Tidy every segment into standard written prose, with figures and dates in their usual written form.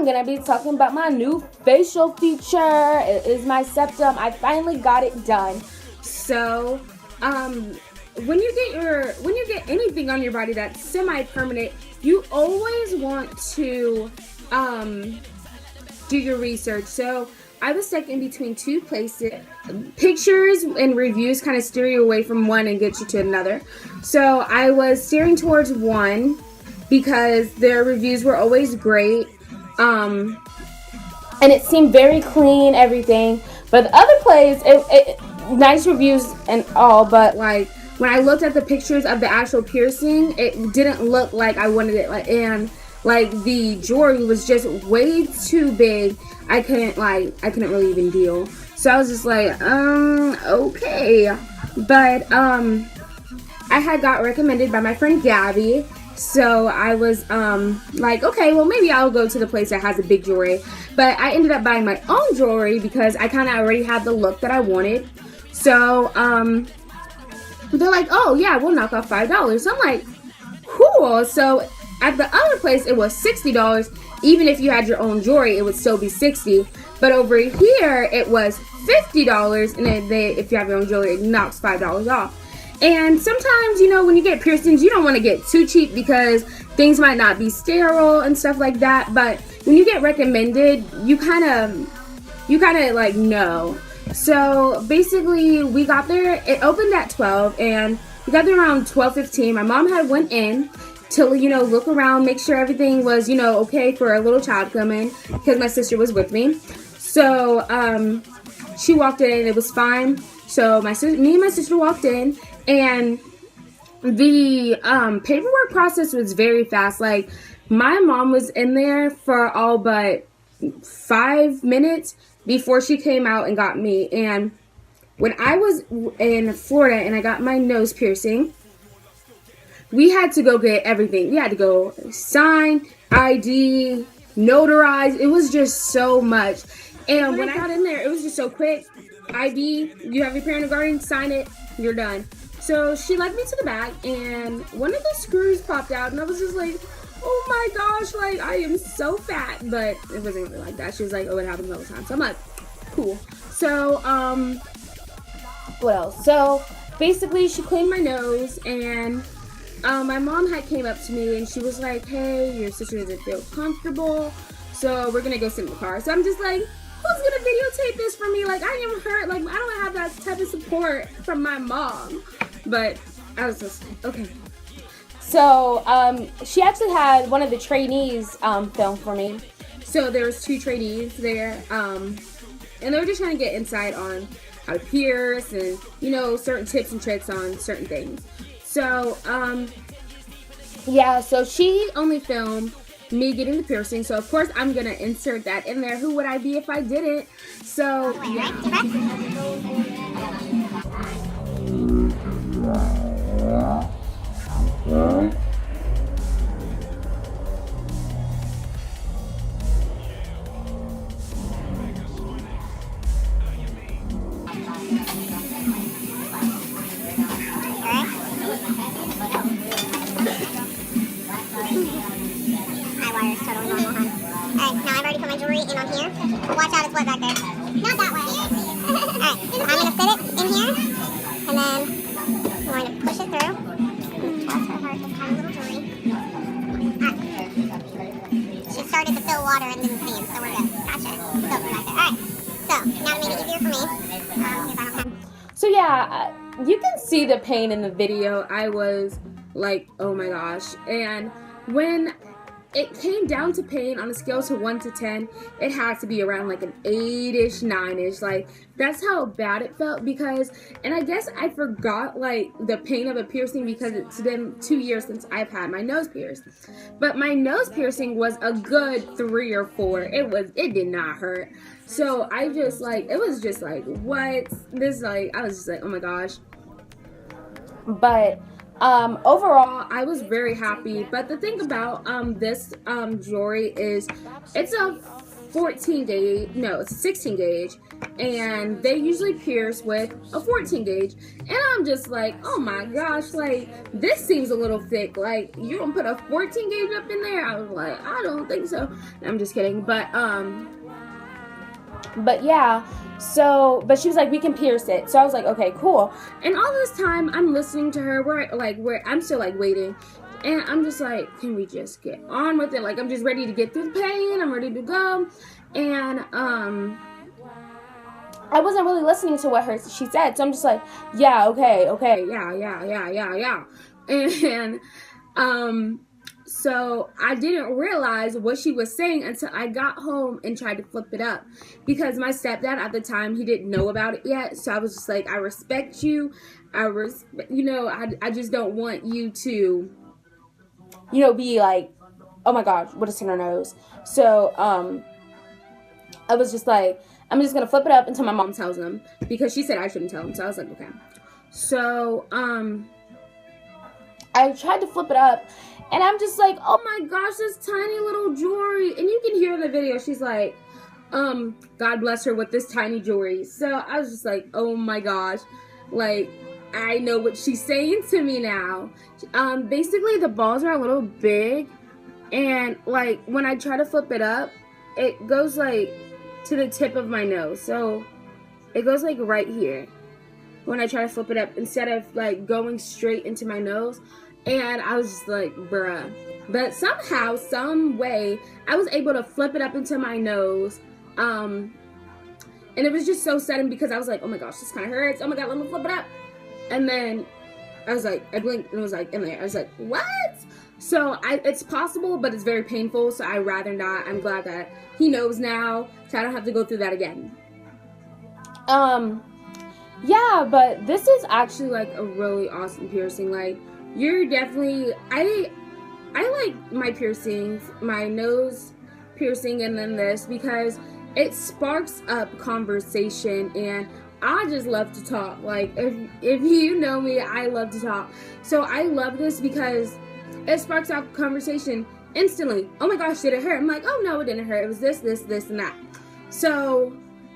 I'm gonna be talking about my new facial feature. It is my septum. I finally got it done. So, when you get anything on your body that's semi-permanent, you always want to do your research. So I was stuck in between two places. Pictures and reviews kind of steer you away from one and get you to another. So I was steering towards one because their reviews were always great. And it seemed very clean, everything. But the other place, it nice reviews and all, but like when I looked at the pictures of the actual piercing, it didn't look like I wanted it. And like the jewelry was just way too big. I couldn't really even deal. So I was just like, okay. But I had got recommended by my friend Gabby. So I was like, okay, well maybe I'll go to the place that has a big jewelry. But I ended up buying my own jewelry because I kind of already had the look that I wanted. So they're like, oh yeah, we'll knock off $5. So I'm like, cool. So at the other place it was $60. Even if you had your own jewelry, it would still be $60. But over here it was $50, and then if you have your own jewelry, it knocks $5 off. And sometimes, when you get piercings, you don't want to get too cheap because things might not be sterile and stuff like that. But when you get recommended, you kind of like know. So basically, we got there. It opened at 12, and we got there around 12:15. My mom had went in to look around, make sure everything was okay for a little child coming, because my sister was with me. So she walked in and it was fine. So me and my sister walked in, and the paperwork process was very fast. Like, my mom was in there for all but 5 minutes before she came out and got me. And when I was in Florida and I got my nose piercing, we had to go get everything. We had to go sign, ID, notarize. It was just so much. And when I got in there, it was just so quick. ID, you have your parent or guardian, sign it, you're done. So she led me to the back, and one of the screws popped out, and I was just like, oh my gosh, like, I am so fat. But it wasn't really like that. She was like, oh, it happens all the time. So I'm like, cool. So, what else? So basically, she cleaned my nose, and my mom had came up to me, and she was like, hey, your sister doesn't feel comfortable, so we're gonna go sit in the car. So I'm just like, who's gonna videotape this for me? Like, I am hurt. Like, I don't have that type of support from my mom. But I was just, okay. So she actually had one of the trainees film for me. So there was 2 trainees there, and they were just trying to get insight on how to pierce and, certain tips and tricks on certain things. So, yeah, so she only filmed me getting the piercing. So, of course, I'm going to insert that in there. Who would I be if I didn't? So, yeah. Alright, now I've already put my jewelry in on here. Watch out, it's wet back there. Not that way. Alright, I'm going to fit it in here, and then we're going to push it through. Bless her heart, this tiny little jewelry. Alright. She started to fill water and didn't see it, so we're good. Gotcha. Filter back there. Alright, so now to make it easier for me. So yeah, you can see the pain in the video. I was like, oh my gosh. And when it came down to pain on a scale to 1 to 10, it had to be around like an 8-ish, 9-ish. Like, that's how bad it felt. Because, and I guess I forgot like the pain of a piercing because it's been 2 years since I've had my nose pierced. But my nose piercing was a good 3 or 4. It did not hurt. So I just like, it was just like, what? This, like, I was just like, oh my gosh. But overall, I was very happy. But the thing about this jewelry is it's a 14 gauge, no, it's a 16 gauge, and they usually pierce with a 14 gauge, and I'm just like, oh my gosh, like, this seems a little thick, like, you don't put a 14 gauge up in there? I was like, I don't think so. I'm just kidding, but yeah, so, but she was like, we can pierce it, so I was like, okay, cool, and all this time, I'm listening to her, I'm still, like, waiting, and I'm just like, can we just get on with it? Like, I'm just ready to get through the pain. I'm ready to go. And I wasn't really listening to what she said. So I'm just like, yeah, okay, yeah. And so I didn't realize what she was saying until I got home and tried to flip it up. Because my stepdad at the time, he didn't know about it yet. So I was just like, I respect you. I just don't want you to, be like, oh my gosh, what is in her nose? So, I was just like, I'm just going to flip it up until my mom tells him, because she said I shouldn't tell him. So I was like, okay. So, I tried to flip it up, and I'm just like, oh my gosh, this tiny little jewelry. And you can hear in the video, she's like, God bless her with this tiny jewelry. So I was just like, oh my gosh, like, I know what she's saying to me now. Basically, the balls are a little big, and, like, when I try to flip it up, it goes, like, to the tip of my nose. So, it goes, like, right here when I try to flip it up, instead of, like, going straight into my nose. And I was just like, bruh. But somehow, some way, I was able to flip it up into my nose. And it was just so sudden, because I was like, oh my gosh, this kind of hurts. Oh my god, let me flip it up. And then I was like, I blinked and it was like in there. I was like, what? So it's possible, but it's very painful. So I'd rather not. I'm glad that he knows now, so I don't have to go through that again. Yeah, but this is actually like a really awesome piercing. Like, you're definitely, I like my piercings, my nose piercing, and then this, because it sparks up conversation, and I just love to talk. Like, if you know me, I love to talk. So I love this because it sparks up conversation instantly. Oh my gosh, did it hurt? I'm like, oh no, it didn't hurt. It was this, and that. So,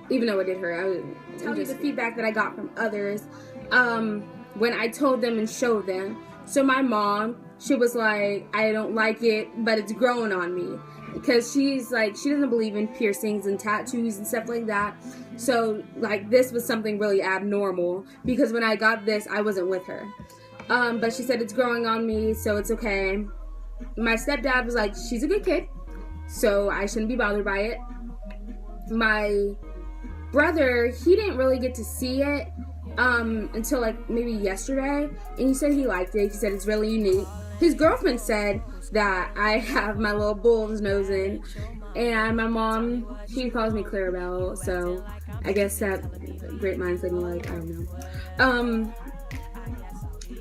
even though it did hurt, I would tell you the feedback that I got from others when I told them and showed them. So my mom, she was like, I don't like it, but it's growing on me. Because she's like, she doesn't believe in piercings and tattoos and stuff like that. So, like, this was something really abnormal, because when I got this, I wasn't with her. But she said it's growing on me, so it's okay. My stepdad was like, she's a good kid, so I shouldn't be bothered by it. My brother, he didn't really get to see it until, like, maybe yesterday, and he said he liked it. He said it's really unique. His girlfriend said that I have my little bull's nose in, and my mom, she calls me Clarabelle, so I guess that great minds think alike, I don't know.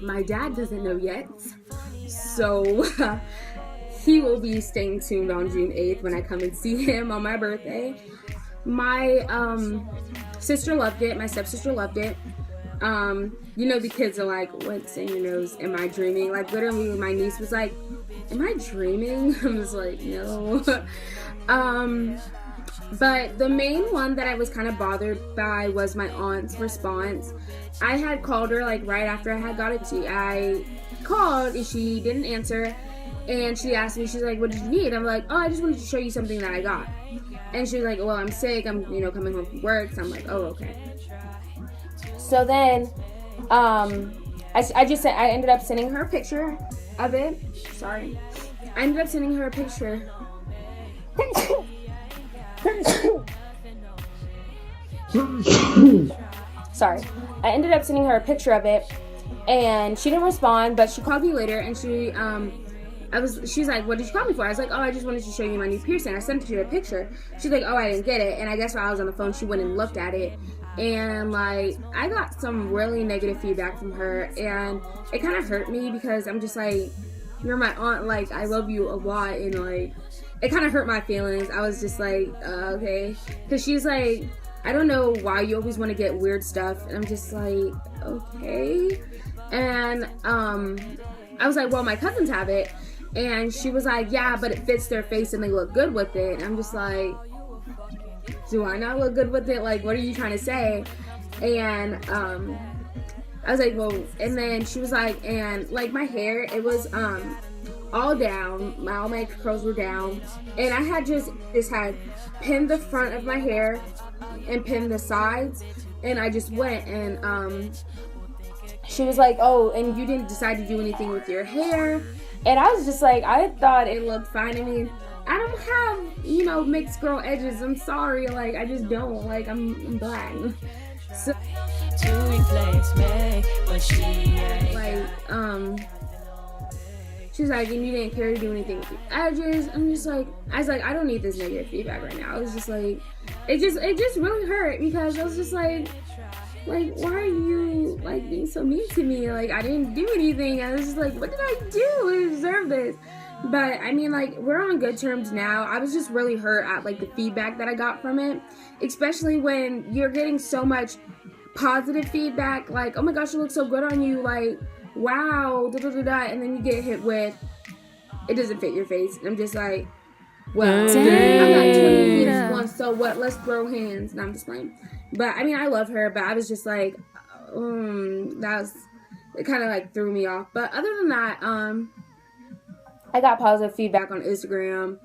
My dad doesn't know yet, so he will be staying tuned on June 8th when I come and see him on my birthday. My sister loved it, my stepsister loved it. You know, the kids are like, what's in your nose? Am I dreaming? Like, literally, my niece was like, am I dreaming? I was like, no. But the main one that I was kind of bothered by was my aunt's response. I had called her, like, right after I had got it. I called, and she didn't answer. And she asked me, she's like, what did you need? I'm like, oh, I just wanted to show you something that I got. And she was like, well, I'm sick. I'm, coming home from work. So I'm like, oh, okay. So then, I ended up sending her a picture of it. Sorry. I ended up sending her a picture. Sorry. I ended up sending her a picture of it, and she didn't respond, but she called me later, and she's like, what did you call me for? I was like, oh, I just wanted to show you my new piercing. I sent her a picture. She's like, oh, I didn't get it. And I guess while I was on the phone, she went and looked at it. And, like, I got some really negative feedback from her. And it kind of hurt me, because I'm just like, you're my aunt. Like, I love you a lot. And, like, it kind of hurt my feelings. I was just like, okay. Because she's like, I don't know why you always want to get weird stuff. And I'm just like, okay. And I was like, well, my cousins have it. And she was like, yeah, but it fits their face and they look good with it. And I'm just like, do I not look good with it? Like, what are you trying to say? And I was like, well, and then she was like, and like my hair, it was all down, all my curls were down, and I had just had pinned the front of my hair and pinned the sides, and I just went, and she was like, oh, and you didn't decide to do anything with your hair. And I was just like, I thought it looked fine. I mean, I don't have, you know, mixed girl edges. I'm sorry, like, I just don't. Like, I'm black. So, to replace me, but she like, she's like, and you didn't care to do anything with your edges. I'm just like, I was like, I don't need this negative feedback right now. I was just like, it just really hurt, because I was just like, why are you, like, being so mean to me? Like, I didn't do anything. I was just like, what did I do to deserve this? But, I mean, like, we're on good terms now. I was just really hurt at, like, the feedback that I got from it. Especially when you're getting so much positive feedback. Like, oh my gosh, it looks so good on you. Like, wow, da-da-da-da. And then you get hit with, it doesn't fit your face. And I'm just like, well, I got 20 views once, so what? Let's throw hands. No, I'm just playing. But, I mean, I love her, but I was just like, it kind of, like, threw me off. But other than that, I got positive feedback on Instagram,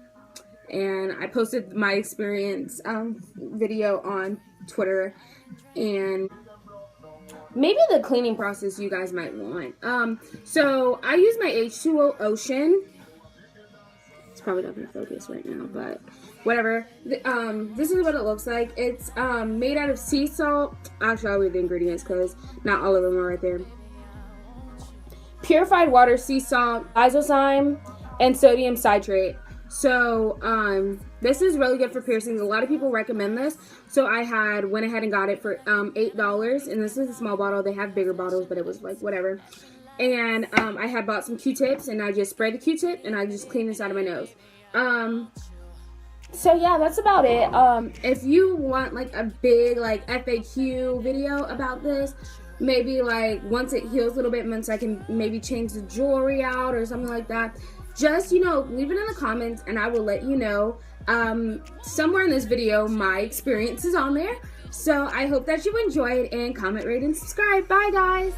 and I posted my experience video on Twitter, and maybe the cleaning process you guys might want. So, I use my H2O Ocean. It's probably not going to focus right now, but whatever. This is what it looks like. It's made out of sea salt. Actually, I'll read the ingredients because not all of them are right there. Purified water, sea salt, isozyme, and sodium citrate. So this is really good for piercings. A lot of people recommend this. So I went ahead and got it for $8, and this is a small bottle. They have bigger bottles, but it was like whatever. And I had bought some Q-tips, and I just sprayed the Q-tip, and I just cleaned this out of my nose. So yeah, that's about it. If you want like a big like FAQ video about this, maybe like once it heals a little bit, once I can maybe change the jewelry out or something like that, just, you know, leave it in the comments and I will let you know. Somewhere in this video, my experience is on there. So I hope that you enjoyed, and comment, rate, and subscribe. Bye, guys.